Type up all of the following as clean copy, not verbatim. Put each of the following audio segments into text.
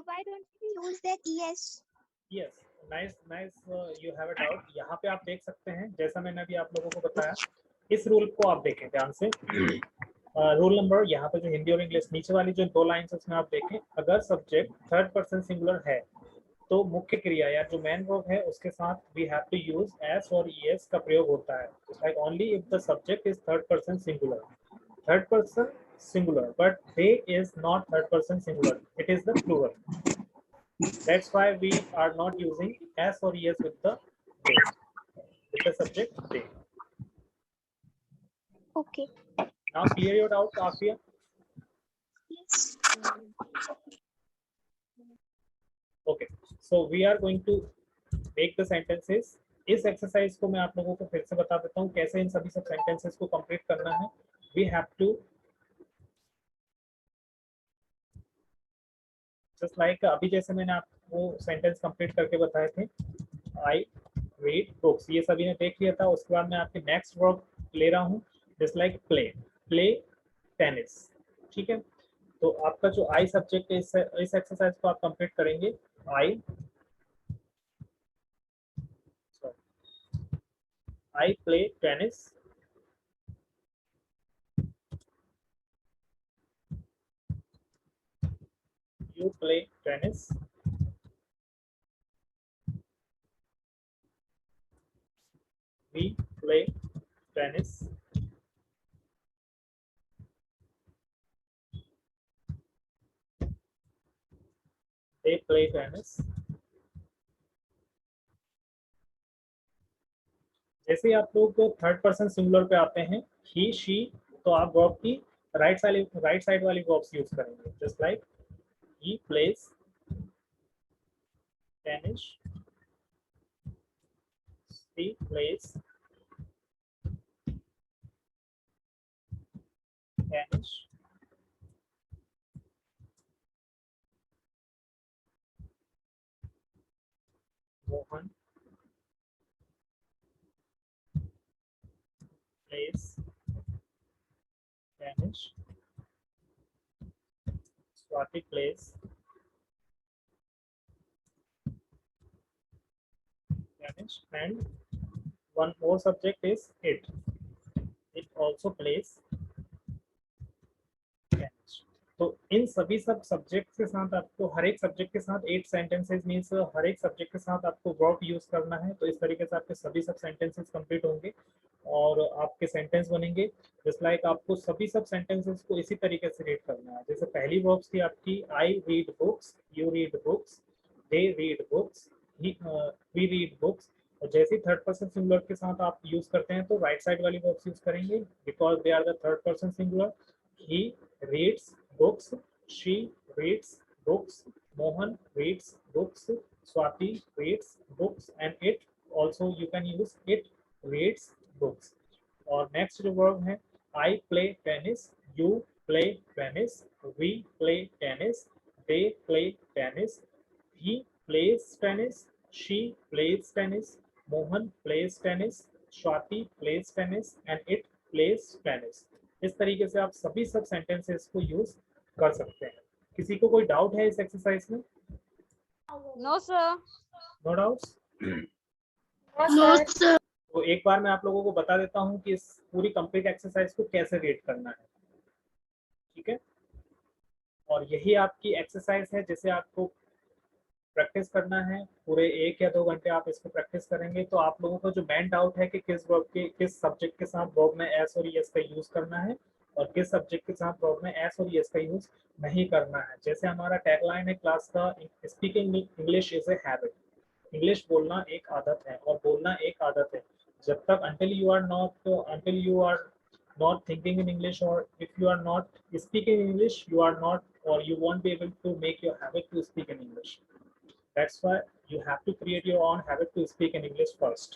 why don't we use that es? Yes, nice you have a doubt. यहाँ पे आप देख सकते हैं, जैसा मैंने अभी आप लोगों को बताया, इस रूल को आप देखें ध्यान से। रूल नंबर यहाँ पे जो हिंदी और इंग्लिश नीचे वाली जो 2 लाइन्स उसमें आप देखें, अगर सब्जेक्ट थर्ड पर्सन सिंगुलर है तो मुख्य क्रिया या जो मेन वर्ब है उसके साथ we have to use S और ईएस का प्रयोग होता है। Like only if the subject is third person singular, third person singular, but they is not third person singular, it is the plural. That's why we are not using s or es with the they, with the subject they. Okay. Now clear your doubt, Afia? Yes. Okay, so we are going to make the sentences. इस exercise को मैं आप लोगों को फिर से बता देता हूँ कैसे इन सभी सब सेंटेंसेस को कंप्लीट करना है। We have to just like अभी जैसे मैंने आपको सेंटेंस कंप्लीट करके बताए थे, आई रीड बुक्स, ये सभी ने देख लिया था। उसके बाद मैं आपके नेक्स्ट वर्ब ले रहा हूँ, just like play, play tennis. ठीक है, तो आपका जो आई सब्जेक्ट है इस एक्सरसाइज को आप कंप्लीट करेंगे। I play tennis, you play tennis, we play tennis, they play tennis। जैसे ही आप लोग थर्ड पर्सन सिंगुलर पे आते हैं, ही शी, तो आप वर्ब की राइट साइड वाली वर्ब्स यूज करेंगे, just like he plays tennis, she plays tennis, Mohan plays tennis, Swati plays tennis, and one more subject is it also plays tennis। तो इन सभी सब सब्जेक्ट के साथ आपको हर एक सब्जेक्ट के साथ 8 सेंटेंसेस मींस हर एक सब्जेक्ट के साथ आपको वर्ब यूज करना है। तो इस तरीके से आपके सभी सब सेंटेंसेस कंप्लीट होंगे और आपके सेंटेंस बनेंगे। जस्ट लाइक आपको सभी सब सेंटेंसेस को इसी तरीके से रीड करना है। जैसे पहली वर्ब्स थी आपकी I read books, you read books, they read books, we read books. और जैसे ही थर्ड पर्सन सिंगुलर के साथ आप यूज करते हैं तो राइट साइड वाली वर्ब्स यूज करेंगे because they are the third person singular. He reads books, she reads books, Mohan reads books, Swati reads books, and it also you can use it reads books। और next जो verb है, I play tennis, you play tennis, we play tennis, they play tennis, he plays tennis, she plays tennis, Mohan plays tennis, Swati plays tennis, and it plays tennis। इस तरीके से आप सभी सब sentences को use कर सकते हैं। किसी को कोई डाउट है इस एक्सरसाइज में? No sir. No doubts? No sir. तो एक बार मैं आप लोगों को बता देता हूं कि इस पूरी कंप्लीट एक्सरसाइज को कैसे रीड करना है। ठीक है, और यही आपकी एक्सरसाइज है जिसे आपको प्रैक्टिस करना है। पूरे 1 या 2 घंटे आप इसको प्रैक्टिस करेंगे तो आप लोगों को जो मेन डाउट है कि किस सब्जेक्ट के साथ वर्ब में एस और एस का यूज करना है और किस सब्जेक्ट के साथ वर्ब में एस और एस का यूज नहीं करना है। जैसे हमारा टैगलाइन है क्लास का, speaking English is a habit. English बोलना एक आदत है और बोलना एक आदत है। जब तक until you are not thinking in English or if you are not speaking English, you are not or you won't be able to make your habit to speak in English। That's why you have to create your own habit to speak in English first।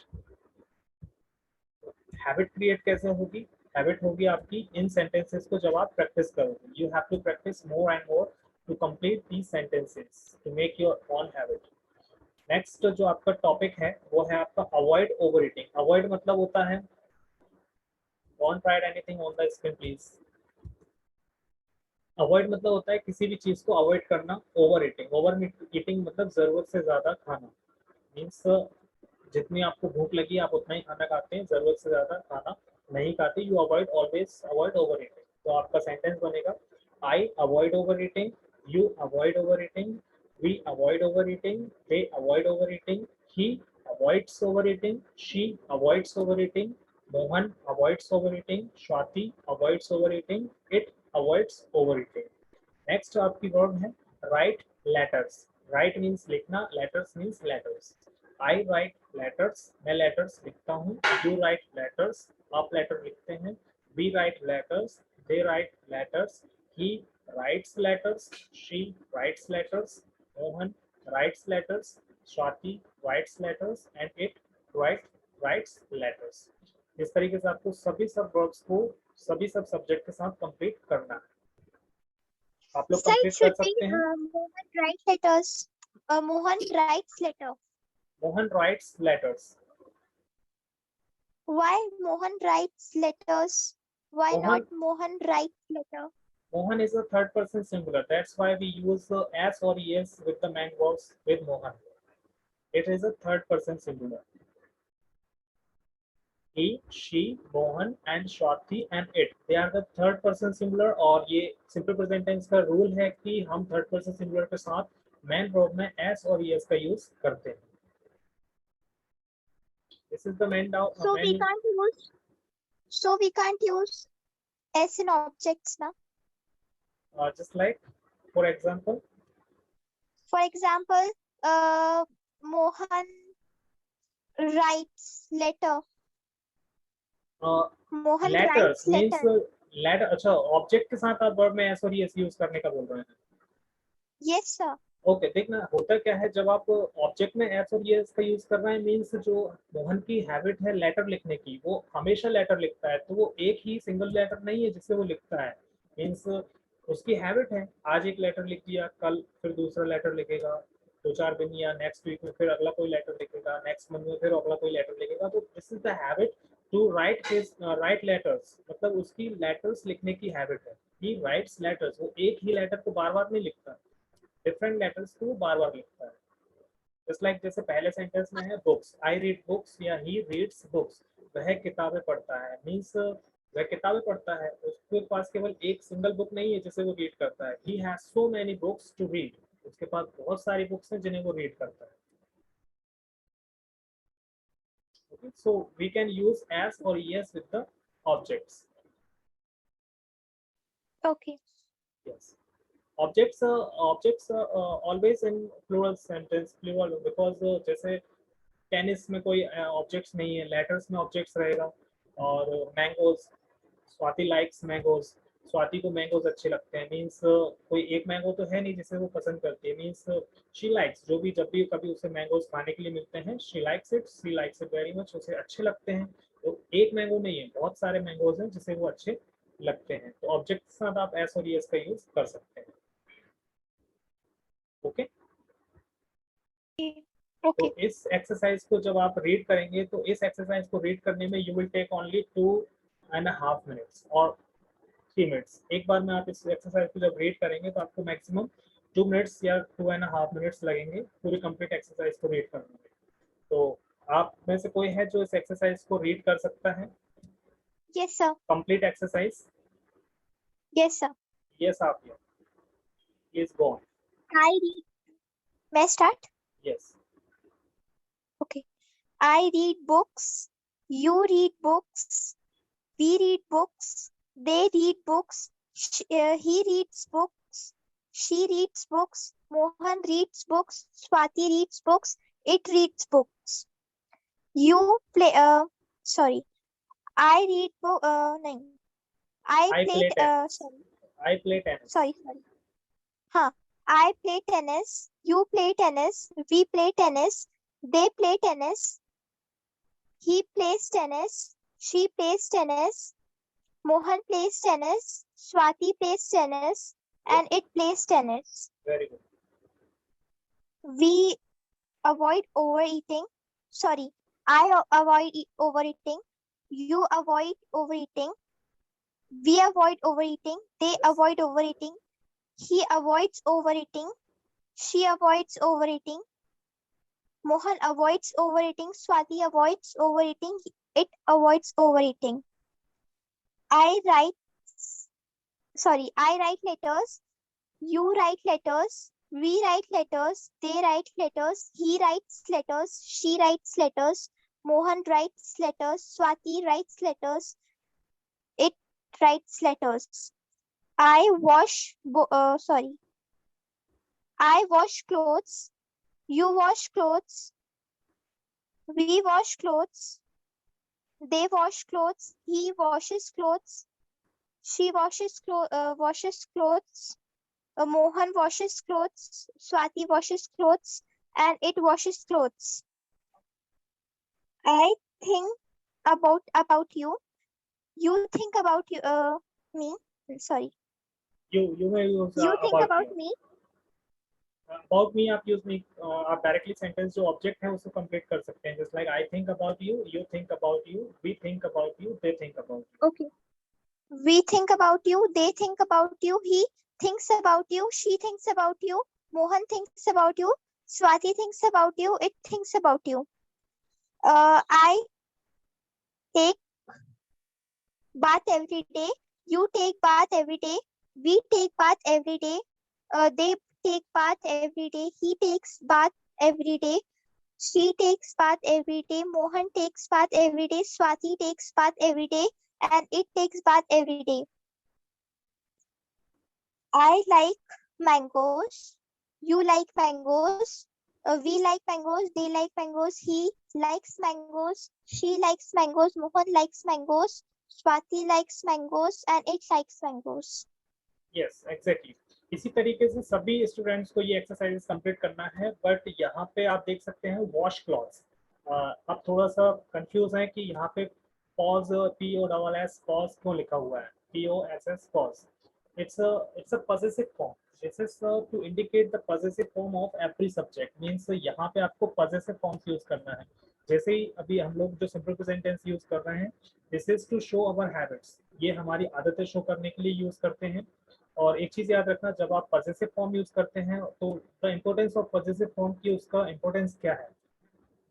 Habit create कैसे होगी? Habit होगी आपकी इन sentences को जब आप practice करोगे। You have to practice more and more to complete these sentences to make your own habit. Next जो आपका टॉपिक है वो है आपका अवॉइड ओवर ईटिंग। अवॉइड मतलब होता है, don't write anything on the screen please. Avoid मतलब होता है किसी भी चीज को अवॉइड करना, ओवर ईटिंग मतलब जरूरत से ज्यादा खाना, मीन्स जितनी आपको भूख लगी आप उतना ही खाना खाते हैं, जरूरत से ज्यादा खाना नहीं खाते। You avoid always avoid overeating. तो आपका सेंटेंस बनेगा I avoid overeating, you avoid overeating, we avoid overeating, they avoid overeating, he avoids overeating, she avoids overeating, Mohan avoids overeating, Swati avoids overeating, it avoids overeating. Next आपकी verb है write letters. Write means लिखना, letters means letters. I write letters, मैं letters लिखता हूँ। You write letters, आप letter लिखते हैं। We write letters, they write letters, he writes letters, she writes letters, Mohan writes letters, Swati writes letters and it writes letters. इस तरीके से आपको सभी सब वर्ब्स को सभी सब सब्जेक्ट के साथ कंप्लीट करना है। आप लोग Sir, it कंप्लीट कर should be सकते हैं। Mohan writes letters. Mohan writes letter. Mohan writes letters. Why Mohan writes letters? Why Mohan, not Mohan writes letter? Mohan is a third person singular. That's why we use s or es with the main verbs with Mohan. It is a third person singular. He, she, Mohan and Swati and it. They are the third person singular और ये simple present tense का rule है कि हम third person singular के साथ main verb में s और es का use करते हैं। This is the main doubt. So we can't use. So we can't use s in objects now. Just like, for example, Mohan writes letter. Mohan letters writes means letter. Letter. अच्छा, object के साथ आप verb में S और S use करने का बोल रहे हैं। Yes, sir. ओके, देखना होता क्या है जब आप ऑब्जेक्ट में एस और एस का यूज कर रहे हैं, मीन्स जो मोहन की हैबिट है लेटर लिखने की, वो हमेशा लेटर लिखता है, तो वो एक ही सिंगल लेटर नहीं है जिससे वो लिखता है। मीन्स उसकी हैबिट है, आज एक लेटर लिख दिया, कल फिर दूसरा लेटर लिखेगा, 2-4 दिन या नेक्स्ट वीक में फिर अगला कोई लेटर लिखेगा, नेक्स्ट मंथ में फिर अगला कोई लेटर लिखेगा। तो this is the habit to write letters, मतलब उसकी लेटर्स लिखने की हैबिट है। ही राइट्स लेटर्स, वो एक ही लेटर को बार बार नहीं लिखता, डिफरेंट लेटर्स को बार बार लिखता है। जस्ट लाइक जैसे पहले सेंटेंस में है बुक्स, आई रीड बुक्स या ही रीड्स बुक्स, वह किताबें पढ़ता है, मीन्स वह किताबें पढ़ता है, उसके पास केवल एक सिंगल बुक नहीं है जिसे वो रीड करता है। He has so many books to read, उसके पास बहुत सारी बुक्स हैं जिन्हें वो रीड करता है। Okay, so we can use as or yes with the objects. Okay. Yes. Objects always in plural sentence, plural, because जैसे टेनिस में कोई ऑब्जेक्ट्स नहीं है, लेटर्स में ऑब्जेक्ट्स रहेगा। और mangoes, Swati likes mangoes, Swati को मैंगोज अच्छे लगते हैं, मीन्स कोई एक मैंगो तो है नहीं जिसे वो पसंद करती है, मीन्स शी लाइक्स, जो भी जब भी कभी उसे मैंगोज खाने के लिए मिलते हैं, she likes it very much, उसे अच्छे लगते हैं। तो एक मैंगो नहीं है, बहुत सारे मैंगोज हैं जिसे वो अच्छे लगते हैं। तो ऑब्जेक्ट के साथ आप एस और एस का यूज कर सकते हैं। Okay Okay. तो इस एक्सरसाइज को जब आप रीड करेंगे, तो इस एक्सरसाइज को रीड करने में you will take only 2.5 minutes और 3 मिनट्स। एक बार में आप इस एक्सरसाइज को जब रीड करेंगे तो आपको मैक्सिमम 2 मिनट्स या 2.5 मिनट्स लगेंगे पूरी कंप्लीट एक्सरसाइज को रीड करने में। तो आप में से कोई है जो इस एक्सरसाइज को रीड कर सकता है? Yes, sir. Complete exercise. Yes, sir. Yes आप please go on. I read. May I start? Yes. Okay. I read books. You read books. We read books. They read books. He reads books. She reads books. Mohan reads books. Swati reads books. It reads books. You play. Sorry. I read book. No. I play. Sorry. I play tennis. Sorry. Huh. I play tennis. You play tennis. We play tennis. They play tennis. He plays tennis. She plays tennis. Mohan plays tennis. Swati plays tennis. And it plays tennis. Very good. We avoid overeating. Sorry. I avoid overeating. You avoid overeating. We avoid overeating. They avoid overeating. He avoids overeating. She avoids overeating. Mohan avoids overeating. Swati avoids overeating. It avoids overeating. I write letters. You write letters. We write letters. They write letters. He writes letters. She writes letters. Mohan writes letters. Swati writes letters. It writes letters. I wash clothes. You wash clothes. We wash clothes. They wash clothes. He washes clothes. She washes clothes. Mohan washes clothes. Swati washes clothes. And it washes clothes. I think about you. You think about me. Sorry. You may use You think about you. me. About me आप use नहीं आप directly sentence जो object है उसको complete कर सकते हैं just like I think about you think about you we think about you they think about you Okay. We think about you. They think about you. He thinks about you. She thinks about you. Mohan thinks about you. Swati thinks about you. It thinks about you. I take bath every day. You take bath every day. We take bath every day. They take bath every day. He takes bath every day. She takes bath every day. Mohan takes bath every day. Swati takes bath every day. And it takes bath every day. I like mangoes. You like mangoes. We like mangoes. They like mangoes. He likes mangoes. She likes mangoes. Mohan likes mangoes. Swati likes mangoes. And it likes mangoes. Yes exactly इसी तरीके से सभी students को ये exercises complete करना है but यहाँ पे आप देख सकते हैं वॉश क्लॉथ्स आप थोड़ा सा कंफ्यूज है कि यहाँ पे पॉज POSS पॉज क्यों लिखा हुआ है POSS pause it's a possessive form. This is to indicate the possessive form of every subject. Means यहाँ पे आपको possessive forms use करना है जैसे ही अभी हम लोग जो simple present tense use कर रहे हैं this is to show our habits. ये हमारी आदतें शो करने के लिए यूज करते हैं और एक चीज याद रखना जब आप possessive form यूज करते हैं तो the importance of possessive form की उसका importance क्या है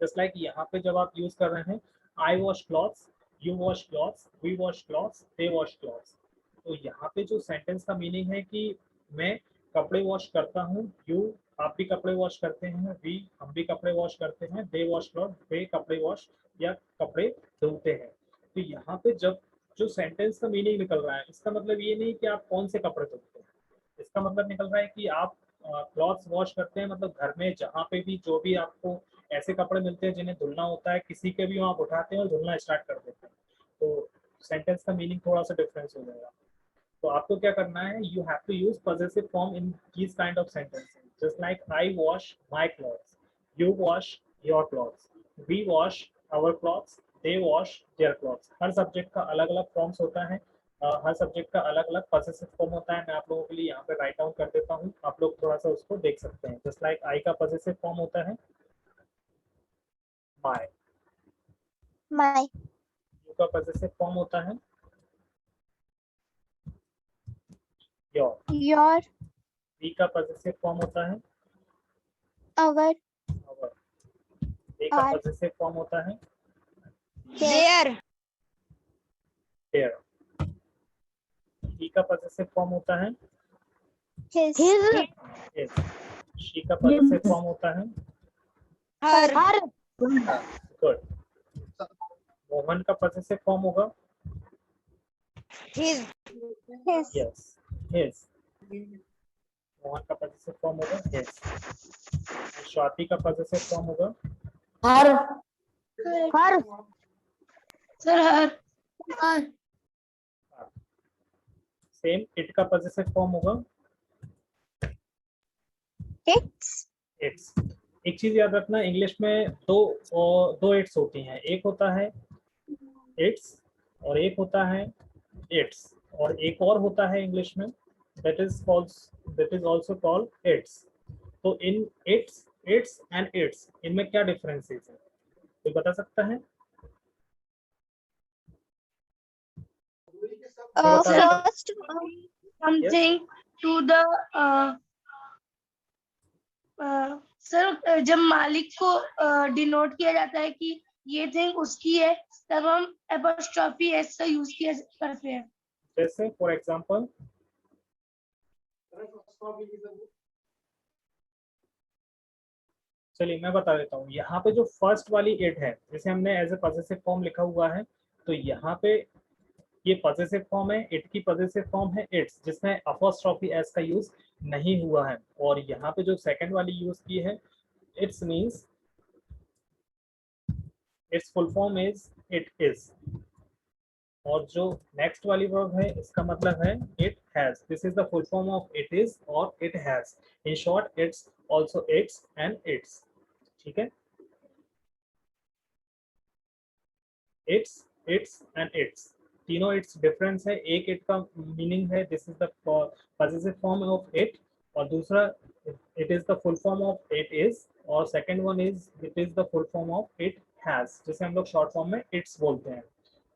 जस्ट लाइक यहाँ पे जब आप यूज कर रहे हैं I wash clothes you wash clothes we wash clothes they wash clothes तो यहाँ पे जो सेंटेंस का मीनिंग है कि मैं कपड़े वॉश करता हूँ यू आप भी कपड़े वॉश करते हैं वी हम भी कपड़े वॉश करते हैं दे वॉश क्लॉथ वे कपड़े वॉश या कपड़े धुलते हैं तो यहाँ पे जब जो सेंटेंस का मीनिंग निकल रहा है इसका मतलब ये नहीं कि आप कौन से कपड़े धुलते हैं इसका मतलब निकल रहा है कि आप क्लॉथ्स वॉश करते हैं मतलब घर में जहाँ पे भी जो भी आपको ऐसे कपड़े मिलते हैं जिन्हें धुलना होता है किसी के भी वहाँ उठाते हैं और धुलना स्टार्ट कर देते हैं तो सेंटेंस का मीनिंग थोड़ा सा डिफरेंस हो जाएगा तो आपको क्या करना है you have to use possessive form in this kind of sentences just like I wash my clothes you wash your clothes we wash our clothes they wash their clothes हर सब्जेक्ट का अलग अलग फॉर्म्स होता है हर subject का अलग अलग possessive form होता है मैं आप लोगों के लिए यहाँ पे राइट डाउन कर देता हूँ आप लोग थोड़ा सा उसको देख सकते हैं जस्ट लाइक आई का पॉजेसिव फॉर्म होता है my यू का पॉजेसिव फॉर्म होता है your वी का पॉजेसिव फॉर्म होता है our ए का पॉजेसिव फॉर्म होता है There. देयर ई का पॉजेसिव फॉर्म होता है his इज शी का पॉजेसिव फॉर्म होता है Her. गुड मोहन का पॉजेसिव फॉर्म होगा His. यस हिज मोहन का पॉजेसिव फॉर्म होगा हिज स्वाति का पॉजेसिव फॉर्म होगा हर सर हर सेम इट का पॉजेसिव फॉर्म होगा its इट्स एक चीज याद रखना इंग्लिश में दो इट्स होती हैं एक होता है इट्स और एक होता है इट्स और एक और होता है इंग्लिश में that is also called its तो इन इट्स एंड इट्स इनमें क्या डिफरेंसेस है कोई बता सकता है मैं बता देता हूँ। First, something to the sir, जब मालिक को डिनोट किया जाता है कि ये थिंग उसकी है, तब हम एपोस्ट्रोफी एस का यूज किया करते हैं। जैसे फॉर एग्जांपल, चलिए मैं बता देता हूँ। यहाँ पे जो फर्स्ट वाली इट है, जैसे हमने एज ए पॉजेसिव फॉर्म लिखा हुआ है, तो यहाँ पे ये पॉजेसिव फॉर्म है, इट की पॉजेसिव फॉर्म है इट्स, जिसमें अपोस्ट्रोफी एस का यूज नहीं हुआ है। और यहाँ पे जो सेकंड वाली यूज की है, it's means its full form is it is. और जो नेक्स्ट वाली वर्ब है, इसका मतलब है it has. This is the full form of it is और it has. In short, it's also its and it's. ठीक है, इट्स एंड इट्स, तीनों इट्स डिफरेंस है। एक इट का मीनिंग है this is the possessive form of it, और दूसरा it is the full form of it is, और second one is it is the full form of it has, जिसे हम लोग शॉर्ट फॉर्म में इट्स बोलते हैं।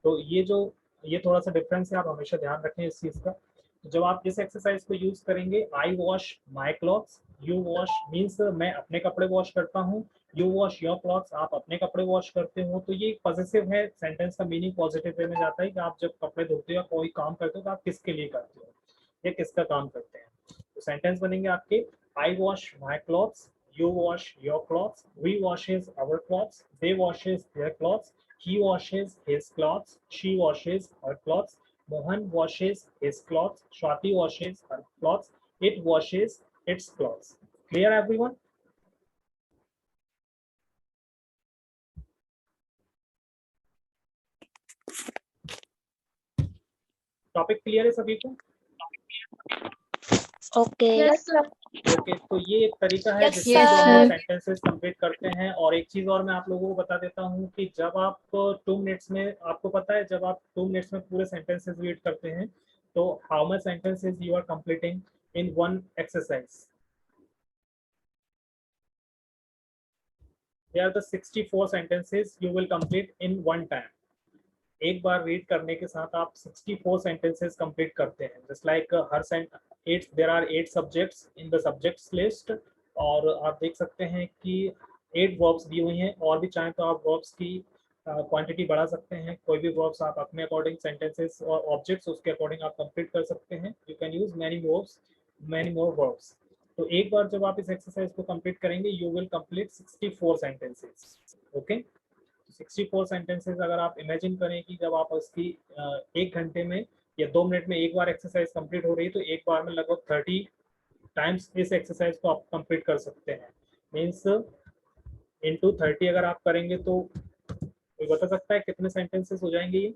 तो ये थोड़ा सा डिफरेंस है, आप हमेशा ध्यान रखें इस चीज का। तो जब आप इस एक्सरसाइज को यूज करेंगे, I wash my clothes, you wash means मैं अपने कपड़े वॉश करता हूँ, यू वॉश योर क्लॉथ्स आप अपने कपड़े वॉश करते हो, तो ये पॉजिटिव है। सेंटेंस का मीनिंग पॉजिटिव वे में जाता है कि आप जब कपड़े धोते हो या कोई काम करते हो तो आप किसके लिए करते हो या किसका काम करते हैं। तो सेंटेंस बनेंगे आपके, I wash my clothes, you wash your clothes, we washes our clothes, they washes their clothes, he washes his clothes, she washes her clothes, Mohan washes his clothes, Swati washes her clothes, it washes its clothes. Clear everyone? Topic clear है सभी को? okay. Yes sir. Okay, तो ये एक तरीका है Yes, जिससे sir. जो हम सेंटेंसेस कंप्लीट करते हैं। और एक चीज और मैं आप लोगों को बता देता हूँ कि जब आप 2 मिनट्स में, आपको पता है जब आप 2 मिनट्स में पूरे सेंटेंसेस रीड करते हैं तो how much sentences you are completing in one exercise? They are the 64 sentences you will complete in one time. एक बार रीड करने के साथ आप 64 सेंटेंसेस कंप्लीट करते हैं। जस्ट लाइक हर eight, there are 8 subjects in the subjects list, और आप देख सकते हैं कि 8 वर्ब्स दी हुई हैं, और भी चाहें तो आप वर्ब्स की क्वांटिटी बढ़ा सकते हैं। कोई भी वर्ब्स आप अपने अकॉर्डिंग, सेंटेंसेस और ऑब्जेक्ट्स उसके अकॉर्डिंग आप कंप्लीट कर सकते हैं। You can use many verbs, many more verbs. तो एक बार जब आप इस एक्सरसाइज को कंप्लीट करेंगे, you will complete 64 sentences. Okay, 64 sentences अगर आप इमेजिन करें कि जब आप उसकी 1 घंटे में या 2 मिनट में एक बार एक्सरसाइज कंप्लीट हो रही है, तो एक बार में लगभग 30 टाइम्स इस एक्सरसाइज को आप कंप्लीट कर सकते हैं। मीन्स इनटू 30 अगर आप करेंगे तो कोई बता सकता है कितने सेंटेंसेस हो जाएंगे ये?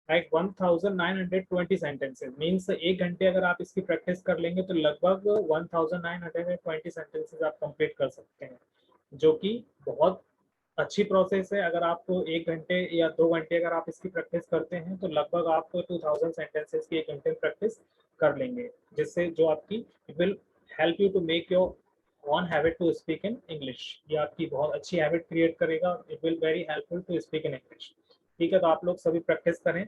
Like 1920 sentences. मीन्स 1 घंटे अगर आप इसकी प्रैक्टिस कर लेंगे तो लगभग 1920 सेंटेंसेस आप कंप्लीट कर सकते हैं, जो कि बहुत अच्छी प्रोसेस है। अगर आपको 1 घंटे या 2 घंटे अगर आप इसकी प्रैक्टिस करते हैं तो लगभग आप 2000 सेंटेंसेस की 1 घंटे में प्रैक्टिस कर लेंगे, जिससे जो आपकी it will help you to make your one habit to speak in English. ये आपकी बहुत अच्छी हैबिट क्रिएट करेगा। It will very helpful to speak in English. ठीक है, तो आप लोग सभी प्रैक्टिस करें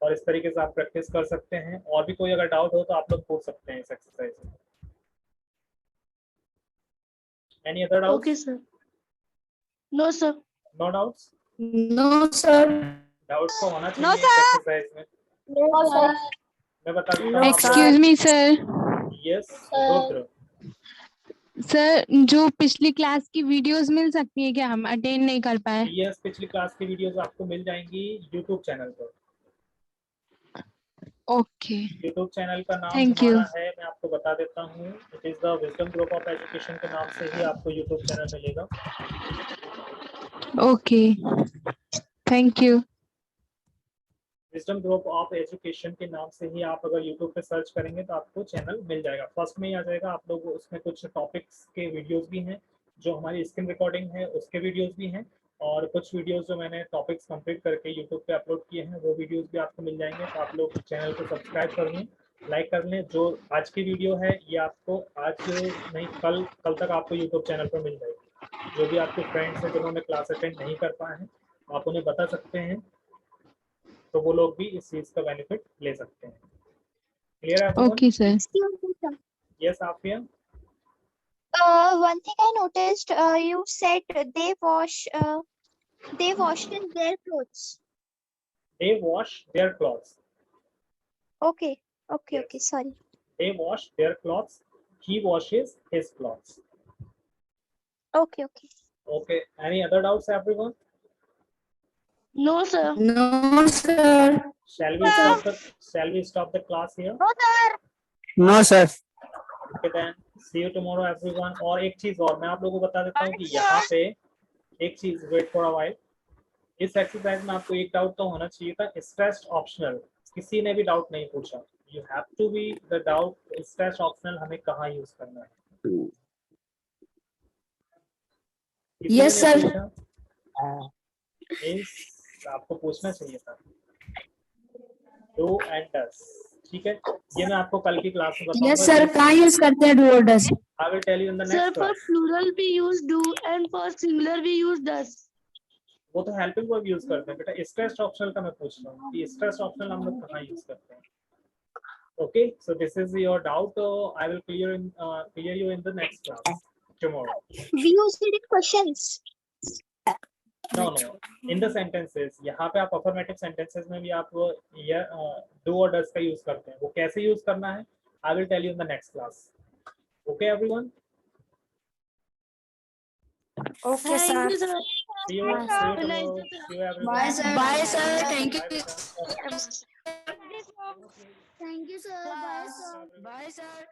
और इस तरीके से आप प्रैक्टिस कर सकते हैं। और भी कोई अगर डाउट हो तो आप लोग पूछ सकते हैं इस एक्सरसाइज में। Any other doubt? Okay sir. No sir. No doubts? No sir. Doubts तो होना No, चाहिए इस एक्सरसाइज में। No sir. मैं बता देता हूँ। Excuse me, sir. Yes Rudra. Sir, जो पिछली क्लास की वीडियोस मिल सकती है क्या? हम अटेंड नहीं कर पाए। यस, पिछली क्लास की वीडियोस आपको मिल जाएंगी यूट्यूब चैनल पर। ओके, यूट्यूब चैनल का नाम Thank you. हमारा है, मैं आपको बता देता हूँ, it is the wisdom group of education के नाम से ही आपको यूट्यूब चैनल मिलेगा। Okay, thank you. Wisdom group of education के नाम से ही आप अगर यूट्यूब पे सर्च करेंगे तो आपको चैनल मिल जाएगा, फर्स्ट में ही आ जाएगा। आप लोग उसमें कुछ टॉपिक्स के वीडियोस भी हैं, जो हमारी स्क्रीन रिकॉर्डिंग है उसके वीडियोस भी हैं, और कुछ वीडियोस जो मैंने टॉपिक्स कंप्लीट करके यूट्यूब पे अपलोड किए हैं वो वीडियोस भी आपको मिल जाएंगे। तो आप लोग चैनल को सब्सक्राइब कर लें लाइक कर लें। जो आज की वीडियो है ये आपको आज नहीं कल तक आपको यूट्यूब चैनल पर मिल जाएगी। जो भी आपके फ्रेंड्स हैं जिन्होंने क्लास अटेंड नहीं कर पाए हैं, आप उन्हें बता सकते हैं, तो वो लोग भी इस चीज़ का बेनिफिट ले सकते हैं। क्लियर है everyone? Okay sir. Excuse me, sir. Yes, Afia? One thing I noticed, you said they wash in their clothes. They wash their clothes. Okay, okay, Yes. okay, sorry. They wash their clothes. He washes his clothes. Okay, okay. Okay. Any other doubts, everyone? No, sir. No, sir. Shall we stop the class here? No, sir. No, sir. Okay then. See you tomorrow, everyone. और एक चीज और मैं आप लोगों को बता देता हूँ कि यहाँ पे एक चीज, वेट फॉर अ व्हाइल, इस एक्सरसाइज में आपको एक डाउट तो होना चाहिए था, स्ट्रेस ऑप्शनल। किसी ने भी डाउट नहीं पूछा। You have to be the doubt stress optional हमें कहाँ यूज करना है। किसी Yes, ने sir. पूछा? आपको पूछना चाहिए था। डू एंड डस, ठीक है, ये मैं आपको कल की क्लास में बताऊंगा। Yes, sir. कहाँ यूज करते हैं do or does? I will tell you in the Sir, next for class. plural we use do and for singular we use does. वो तो हेल्पिंग वर्ब यूज करते हैं बेटा। स्ट्रेस ऑप्शनल का मैं पूछ रहा हूँ कि स्ट्रेस ऑप्शनल हम लोग कहाँ यूज करते हैं। Okay, so this is your doubt. I will clear you in the next class tomorrow. We used it in questions. No, in the sentences. यहाँ पे आप अफर्मेटिव सेंटेंसेस में भी आप ये डू और डज का यूज करते हैं। वो कैसे यूज करना है I will tell you in the next class. Okay everyone, Okay, Thank you, sir. see you Have a nice tomorrow. day, sir. See you everyone. Bye, sir. Bye, sir. Thank you. Bye, bye. Thank you, sir. Bye, sir. Bye, sir.